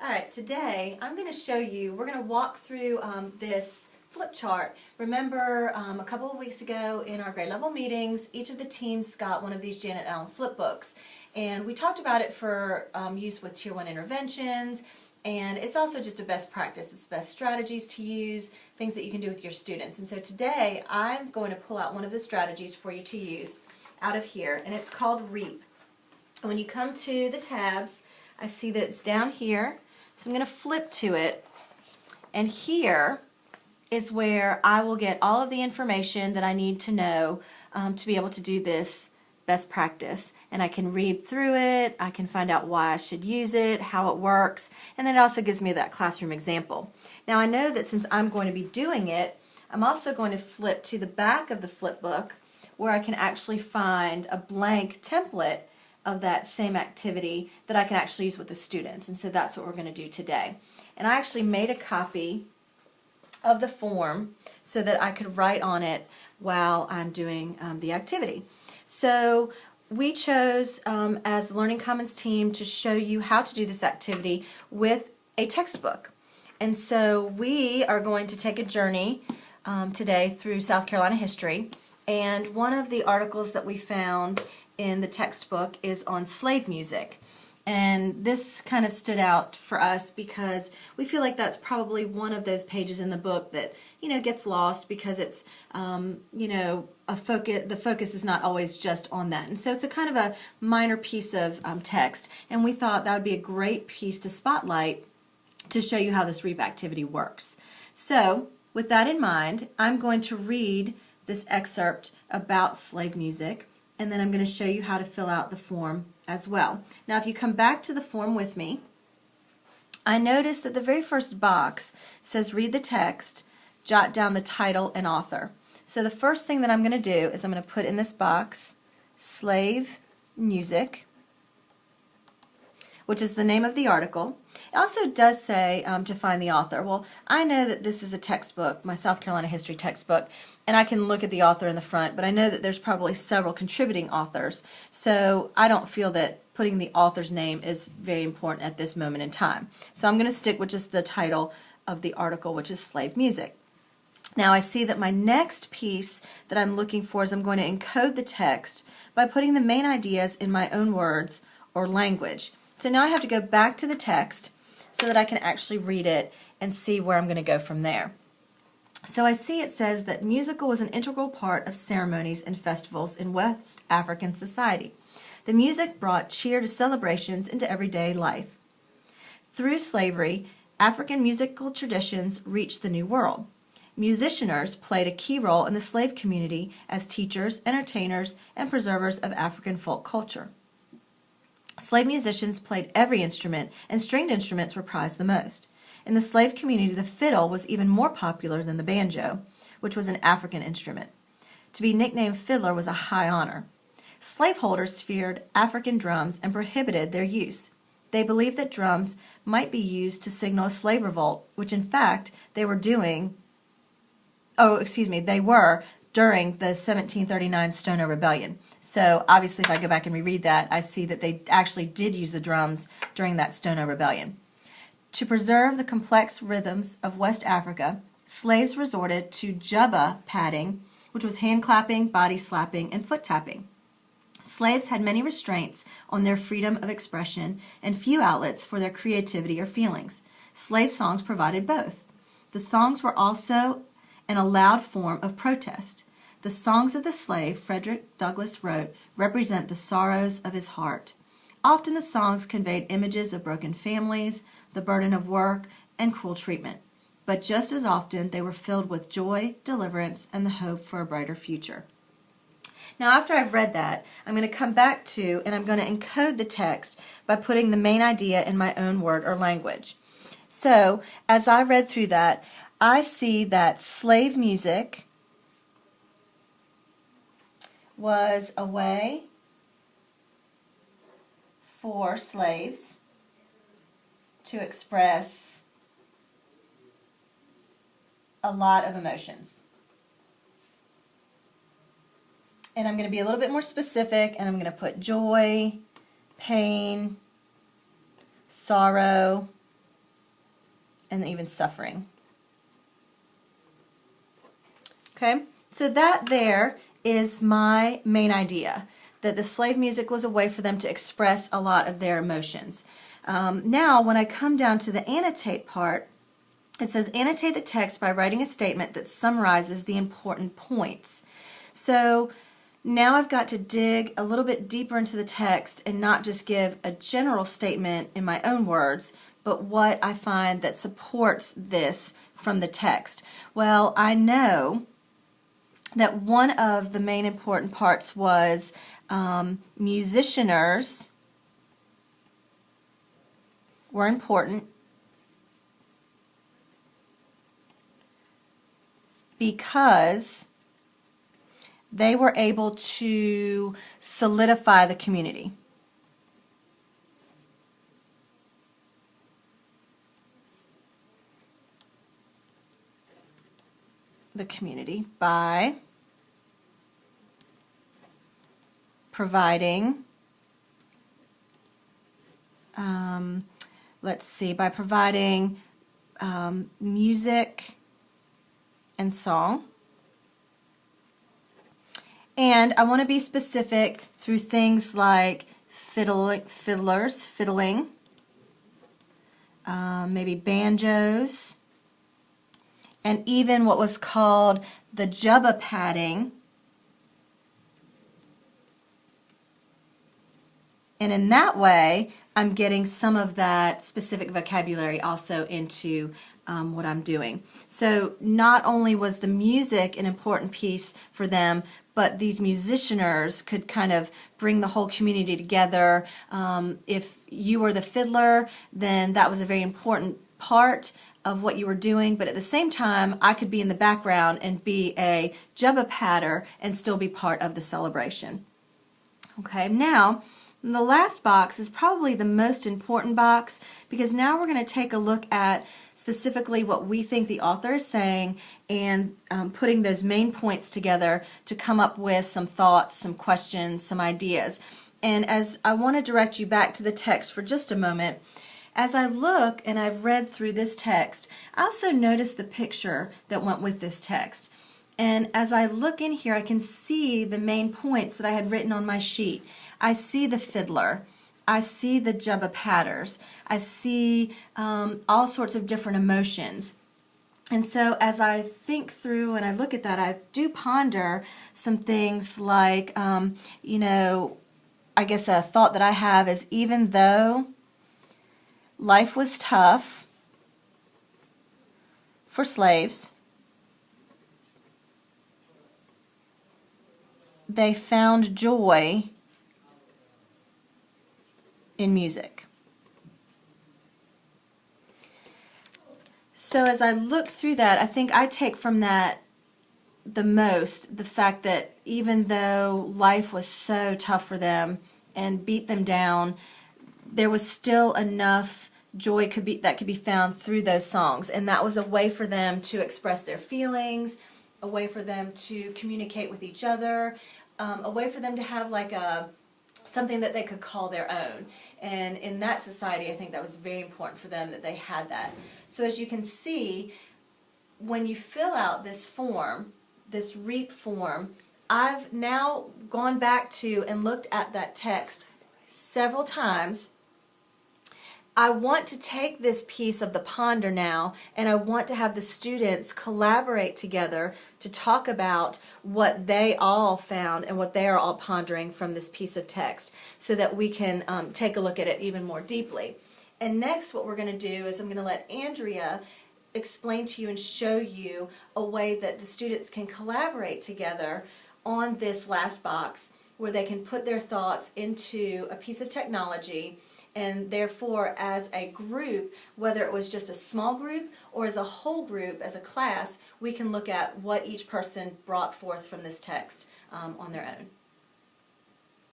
Alright, today I'm going to show you, we're going to walk through this flip chart. Remember a couple of weeks ago in our grade level meetings, each of the teams got one of these Janet Allen flip books. And we talked about it for use with Tier 1 interventions, and it's also just a best practice. It's best strategies to use, things that you can do with your students. And so today I'm going to pull out one of the strategies for you to use out of here, and it's called REAP. And when you come to the tabs, I see that it's down here. So I'm going to flip to it, and here is where I will get all of the information that I need to know to be able to do this best practice. And I can read through it, I can find out why I should use it, how it works, and then it also gives me that classroom example. Now I know that since I'm going to be doing it, I'm also going to flip to the back of the flip book where I can actually find a blank template of that same activity that I can actually use with the students. And so that's what we're going to do today. And I actually made a copy of the form so that I could write on it while I'm doing the activity. So we chose as the Learning Commons team to show you how to do this activity with a textbook. And so we are going to take a journey today through South Carolina history. And one of the articles that we found in the textbook is on slave music. And this kind of stood out for us because we feel like that's probably one of those pages in the book that, gets lost because it's, the focus is not always just on that. And so it's a kind of a minor piece of text. And we thought that would be a great piece to spotlight to show you how this REAP activity works. So with that in mind, I'm going to read this excerpt about slave music, and then I'm going to show you how to fill out the form as well. Now if you come back to the form with me, I notice that the very first box says read the text, jot down the title and author. So the first thing that I'm going to do is I'm going to put in this box slave music, which is the name of the article. It also does say to find the author. Well, I know that this is a textbook, my South Carolina history textbook, and I can look at the author in the front, but I know that there's probably several contributing authors, so I don't feel that putting the author's name is very important at this moment in time. So I'm going to stick with just the title of the article, which is Slave Music. Now I see that my next piece that I'm looking for is I'm going to encode the text by putting the main ideas in my own words or language. So now I have to go back to the text so that I can actually read it and see where I'm going to go from there. So I see it says that musical was an integral part of ceremonies and festivals in West African society. The music brought cheer to celebrations into everyday life. Through slavery, African musical traditions reached the New World. Musicianers played a key role in the slave community as teachers, entertainers, and preservers of African folk culture. Slave musicians played every instrument, and stringed instruments were prized the most. In the slave community, the fiddle was even more popular than the banjo, which was an African instrument. To be nicknamed fiddler was a high honor. Slaveholders feared African drums and prohibited their use. They believed that drums might be used to signal a slave revolt, which in fact they were during the 1739 Stono Rebellion. So obviously if I go back and reread that, I see that they actually did use the drums during that Stono Rebellion. To preserve the complex rhythms of West Africa, slaves resorted to jubba padding, which was hand clapping, body slapping, and foot tapping. Slaves had many restraints on their freedom of expression and few outlets for their creativity or feelings. Slave songs provided both. The songs were also an allowed form of protest. The songs of the slave, Frederick Douglass wrote, represent the sorrows of his heart. Often the songs conveyed images of broken families, the burden of work, and cruel treatment. But just as often they were filled with joy, deliverance, and the hope for a brighter future. Now after I've read that, I'm going to come back to and I'm going to encode the text by putting the main idea in my own word or language. So as I read through that, I see that slave music was a way for slaves to express a lot of emotions. And I'm going to be a little bit more specific, and I'm going to put joy, pain, sorrow, and even suffering. Okay, so that there is my main idea, that the slave music was a way for them to express a lot of their emotions. Now, when I come down to the annotate part, it says annotate the text by writing a statement that summarizes the important points. So now I've got to dig a little bit deeper into the text and not just give a general statement in my own words, but what I find that supports this from the text. Well, I know that one of the main important parts was musicianers were important because they were able to solidify the community. By providing, by providing music and song. And I want to be specific through things like fiddling, maybe banjos, and even what was called the jubba padding. And in that way, I'm getting some of that specific vocabulary also into what I'm doing. So not only was the music an important piece for them, but these musicianers could kind of bring the whole community together. If you were the fiddler, then that was a very important part of what you were doing, but at the same time, I could be in the background and be a jubba padder and still be part of the celebration. Okay, now, the last box is probably the most important box, because now we're going to take a look at specifically what we think the author is saying and putting those main points together to come up with some thoughts, some questions, some ideas. And as I want to direct you back to the text for just a moment, as I look and I've read through this text, I also noticed the picture that went with this text. And as I look in here, I can see the main points that I had written on my sheet. I see the fiddler. I see the jubba padders. I see all sorts of different emotions. And so as I think through and I look at that, I do ponder some things like, I guess a thought that I have is, even though life was tough for slaves, they found joy in music. So as I look through that, I think I take from that the most the fact that even though life was so tough for them and beat them down, there was still enough joy that could be found through those songs, and that was a way for them to express their feelings, a way for them to communicate with each other, a way for them to have like something that they could call their own. And in that society, I think that was very important for them that they had that. So as you can see, when you fill out this form, this REAP form, I've now gone back to and looked at that text several times. I want to take this piece of the ponder now, and I want to have the students collaborate together to talk about what they all found and what they are all pondering from this piece of text, so that we can take a look at it even more deeply. And next, what we're going to do is I'm going to let Andrea explain to you and show you a way that the students can collaborate together on this last box, where they can put their thoughts into a piece of technology. And therefore, as a group, whether it was just a small group or as a whole group, as a class, we can look at what each person brought forth from this text on their own.